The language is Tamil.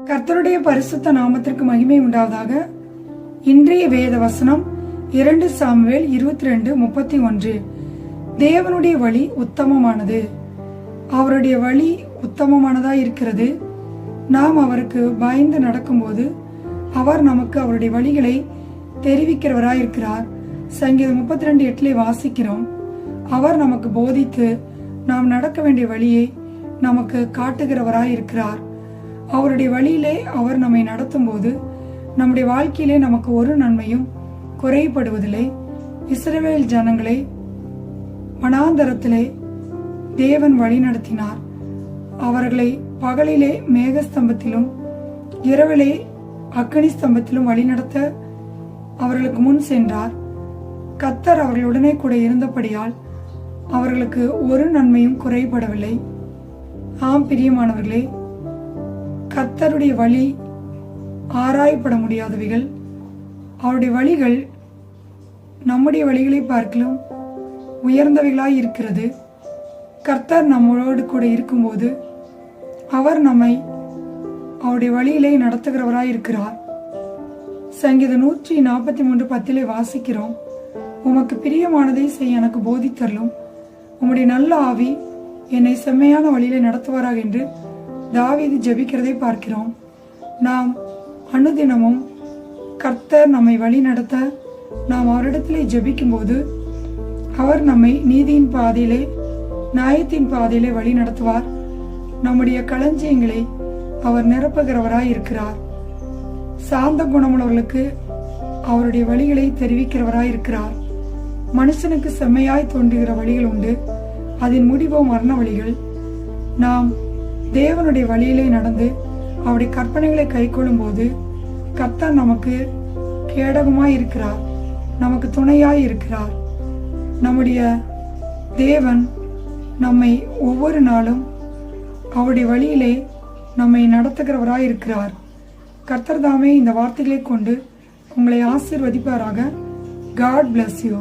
கர்த்தருடைய பரிசுத்த நாமத்திற்கு மகிமை உண்டாவதாக. இன்றைய வேத வசனம் 2 சாமுவேல் 22:31. தேவனுடைய வழி உத்தமமானது, அவருடைய வழி உத்தமமானதாய் இருக்கிறது. நாம் அவருக்கு பயந்து நடக்கும்போது அவர் நமக்கு அவருடைய வழிகளை தெரிவிக்கிறவராய் இருக்கிறார். சங்கீதம் 32:8 வாசிக்கிறோம். அவர் நமக்கு போதித்து நாம் நடக்க வேண்டிய வழியை நமக்கு காட்டுகிறவராய் இருக்கிறார். அவருடைய வழியிலே அவர் நம்மை நடத்தும் போது நம்முடைய வாழ்க்கையிலே நமக்கு ஒரு நன்மையும் குறைபடுவதில்லை. இஸ்ரவேல் ஜனங்களை வனாந்தரத்திலே தேவன் வழி நடத்தினார். அவர்களை பகலிலே மேகஸ்தம்பத்திலும் இரவிலே அக்கினி ஸ்தம்பத்திலும் வழிநடத்த அவர்களுக்கு முன் சென்றார். கர்த்தர் அவர்களுடனே கூட இருந்தபடியால் அவர்களுக்கு ஒரு நன்மையும் குறைபடவில்லை. ஆம் பிரியமானவர்களே, கர்த்தருடைய வழி ஆராயப்பட முடியாதவைகள். அவருடைய வழிகள் நம்முடைய வழிகளை பார்க்கலும் உயர்ந்தவைகளாய் இருக்கிறது. கர்த்தர் நம்மளோடு கூட இருக்கும்போது அவர் நம்மை அவருடைய வழியிலே நடத்துகிறவராய் இருக்கிறார். சங்கீதம் 143:10 வாசிக்கிறோம். உமக்கு பிரியமானதை செய்ய எனக்கு போதித்தரலும், உம்முடைய நல்ல ஆவி என்னை செம்மையான வழியிலே நடத்துவாராக என்று தாவீது ஜெபிக்கிறதை பார்க்கிறோம். நாம் அனுதினமும் கர்த்தர் நம்மை வழி நடத்த நாம் அவரிடத்திலே ஜெபிக்கும் போது அவர் நம்மை நீதியின் பாதையிலே நியாயத்தின் பாதையிலே வழி நடத்துவார். நம்முடைய களஞ்சியங்களை அவர் நிரப்புகிறவராய் இருக்கிறார். சாந்த குணமுள்ளவர்களுக்கு அவருடைய வழிகளை தெரிவிக்கிறவராய் இருக்கிறார். மனுஷனுக்கு செம்மையாய் தோன்றுகிற வழிகள் உண்டு, அதன் முடிவோ மரண வழிகள். நாம் தேவனுடைய வழியிலே நடந்து அவருடைய கற்பனைகளை கைக்கொள்ளும் போது கர்த்தர் நமக்கு கேடகமாய் இருக்கிறார், நமக்கு துணையாய் இருக்கிறார். நம்முடைய தேவன் நம்மை ஒவ்வொரு நாளும் அவருடைய வழியிலே நம்மை நடத்துகிறவராய் இருக்கிறார். கர்த்தர் தாமே இந்த வார்த்தைகளை கொண்டு உங்களை ஆசீர்வதிப்பாராக. God bless you.